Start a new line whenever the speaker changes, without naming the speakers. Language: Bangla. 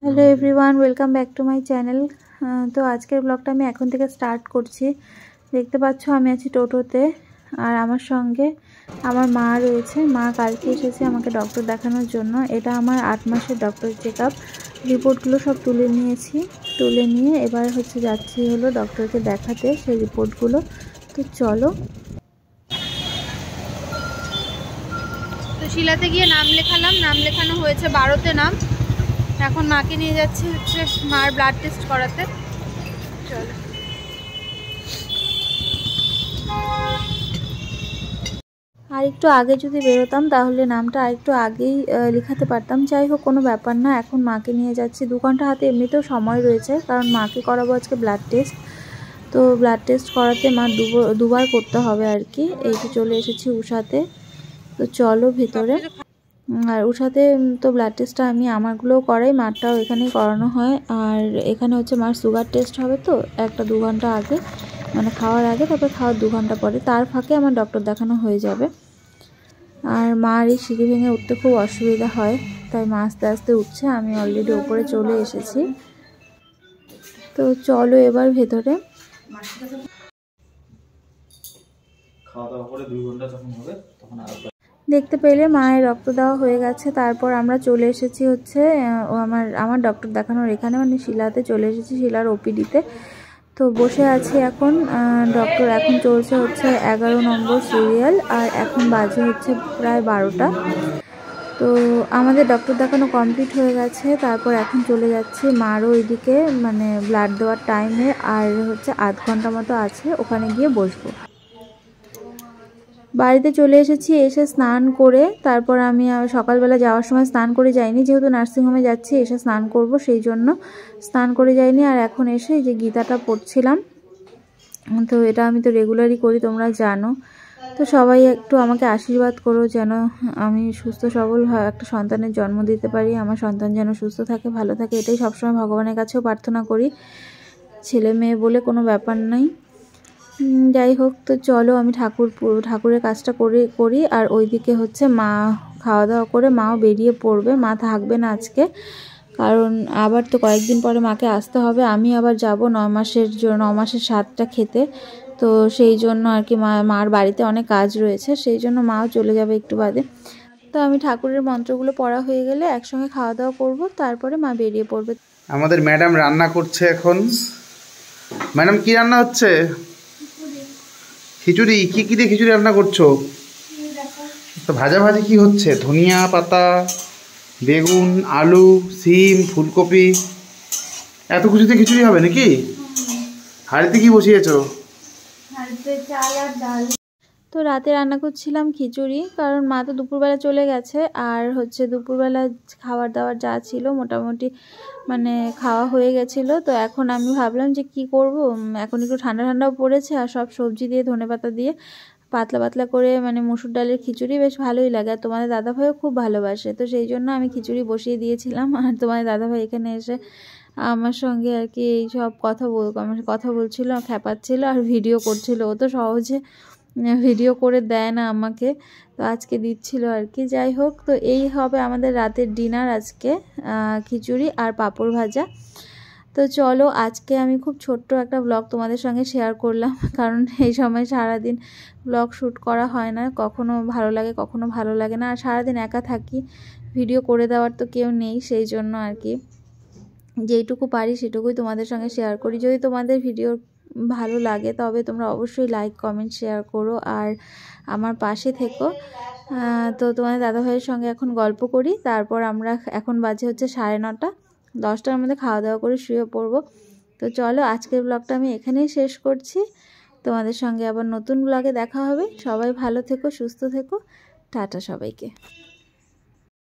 Hello everyone, welcome back to my channel. তো আজকের ব্লগটা আমি এখন থেকে স্টার্ট করছি। দেখতে পাচ্ছ আমি আছি টোটোতে, আর আমার সঙ্গে আমার মা রয়েছে। মা কালকে এসেছে আমাকে ডক্টর দেখানোর জন্য। এটা আমার 8 মাসের ডক্টর চেক আপ। রিপোর্টগুলো সব তুলে নিয়েছি, তুলে নিয়ে এবার যাচ্ছি হলো ডক্টরকে দেখাতে সেই রিপোর্টগুলো। তো চলো।
তো শিলাতে গিয়ে নাম লেখালাম, নাম লেখানো হয়েছে 12তে নাম। এখন মাকে নিয়ে যাচ্ছি মার ব্লাড টেস্ট করাতে। চলো।
আর একটু আগে যদি বেরোতাম তাহলে নামটা আরেকটু আগেই লেখাতে পারতাম। যাই হোক, কোনো ব্যাপার না। এখন মাকে নিয়ে যাচ্ছি। 2 ঘন্টা হাতে এমনিতেও সময় রয়েছে, কারণ মাকে করাবো আজকে ব্লাড টেস্ট। তো ব্লাড টেস্ট করাতে মা দুবার করতে হবে আর কি। এই তো চলে এসেছি উষাতে। তো চলো ভেতরে। আর উষাতে তো ব্লাড টেস্টটা আমি আমারগুলোও করাই, মারটাও এখানেই করানো হয়। আর এখানে মার সুগার টেস্ট হবে, তো 1-2 ঘন্টা আগে, মানে খাওয়ার আগে, তারপর খাওয়ার 2 ঘন্টা পরে। তার ফাঁকে আমার ডক্টর দেখানো হয়ে যাবে। আর মার এই সিঁড়ি ভেঙে উঠতে খুব অসুবিধা হয়, তাই মা আস্তে আস্তে উঠছে। আমি অলরেডি ওপরে চলে এসেছি। তো চলো এবার ভেতরে। দেখতে পেলে মায়ের রক্ত দেওয়া হয়ে গেছে। তারপর আমরা চলে এসেছি আমার ডক্টর দেখানোর এখানে, মানে শিলাতে চলে এসেছি, শিলার ওপিডিতে। তো বসে আছি এখন। ডক্টর এখন চলছে 11 নম্বর সিরিয়াল, আর এখন বাজে প্রায় 12টা। তো আমাদের ডক্টর দেখানো কমপ্লিট হয়ে গেছে। তারপর এখন চলে যাচ্ছি মারও ওইদিকে, মানে ব্লাড দেওয়ার টাইমে আর আধ ঘন্টা মতো আছে, ওখানে গিয়ে বসবো। বাড়িতে চলে এসেছি, এসে স্নান করে তারপর আমি সকালবেলা যাওয়ার সময় স্নান করে যাইনি, যেহেতু নার্সিংহোমে যাচ্ছি, এসে স্নান করব সেই জন্য স্নান করে যাইনি। আর এখন এসে যে গীতাটা পড়ছিলাম, তো এটা আমি তো রেগুলারই করি, তোমরা জানো। তো সবাই একটু আমাকে আশীর্বাদ করো যেন আমি সুস্থ সবল একটা সন্তানের জন্ম দিতে পারি। আমার সন্তান যেন সুস্থ থাকে, ভালো থাকে, এটাই সবসময় ভগবানের কাছেও প্রার্থনা করি। ছেলে মেয়ে বলে কোনো ব্যাপার নাই। যাই হোক, তো চলো আমি ঠাকুরের কাজটা করি। আর ওইদিকে মা খাওয়া দাওয়া করে মাও বেরিয়ে পড়বে। মা থাকবে না আজকে, কারণ আবার তো কয়েকদিন পরে মাকে আসতে হবে। আমি আবার যাব 9 মাসের স্বাদটা খেতে। তো সেই জন্য আর কি মার বাড়িতে অনেক কাজ রয়েছে, সেই জন্য মাও চলে যাবে একটু বাদে। তো আমি ঠাকুরের মন্ত্রগুলো পড়া হয়ে গেলে একসঙ্গে খাওয়া দাওয়া করব, তারপরে মা বেরিয়ে পড়বে।
আমাদের ম্যাডাম রান্না করছে এখন। ম্যাডাম কি রান্না হচ্ছে? খিচুড়ি। কি দিয়ে খিচুড়ি রান্না করছো? তো ভাজাভাজি কি হচ্ছে? ধনিয়া পাতা, বেগুন, আলু, সিম, ফুলকপি, এত কিছুতে খিচুড়ি হবে নাকি? হাঁড়িতে কি বসিয়েছো?
হাঁড়িতে চাল আর ডাল। তো রাতে রান্না করছিলাম খিচুড়ি, কারণ মা তো দুপুরবেলা চলে গেছে। আর দুপুরবেলা খাবার দাবার যা ছিল মোটামুটি মানে খাওয়া হয়ে গেছিলো। তো এখন আমি ভাবলাম যে কি করব, এখন একটু ঠান্ডা ঠান্ডাও পড়েছে, আর সব সবজি দিয়ে ধনেপাতা দিয়ে পাতলা পাতলা করে, মানে মসুর ডালের খিচুড়ি বেশ ভালোই লাগে। আর তোমাদের দাদাভাইও খুব ভালোবাসে, তো সেই জন্য আমি খিচুড়ি বসিয়ে দিয়েছিলাম। আর তোমাদের দাদাভাই এখানে এসে আমার সঙ্গে আর কি এই সব কথা বলছিল, খ্যাপাচ্ছিল আর ভিডিও করছিল। ও তো সহজে ভিডিও করে দেয় না আমাকে, তো আজকে দিচ্ছিল আর কি। যাই হোক, তো এই হবে আমাদের রাতের ডিনার আজকে, খিচুড়ি আর পাঁপড় ভাজা। তো চলো, আজকে আমি খুব ছোট্ট একটা ব্লগ তোমাদের সঙ্গে শেয়ার করলাম, কারণ এই সময় সারাদিন ব্লগ শ্যুট করা হয় না, কখনো ভালো লাগে কখনো ভালো লাগে না। আর সারাদিন একা থাকি, ভিডিও করে দেওয়ার তো কেউ নেই, সেই জন্য আর কি যেইটুকু পারি সেটুকুই তোমাদের সঙ্গে শেয়ার করি। যদি তোমাদের ভিডিও ভালো লাগে তবে তোমরা অবশ্যই লাইক কমেন্ট শেয়ার করো আর আমার পাশে থেকো। তো তোমাদের দাদাভাইয়ের সঙ্গে এখন গল্প করি, তারপর আমরা এখন বাজে 9:30, 10টার মধ্যে খাওয়া দাওয়া করে শুয়ে পড়বো। তো চলো, আজকের ব্লগটা আমি এখানেই শেষ করছি। তোমাদের সঙ্গে আবার নতুন ব্লগে দেখা হবে। সবাই ভালো থেকো, সুস্থ থেকো। টাটা সবাইকে।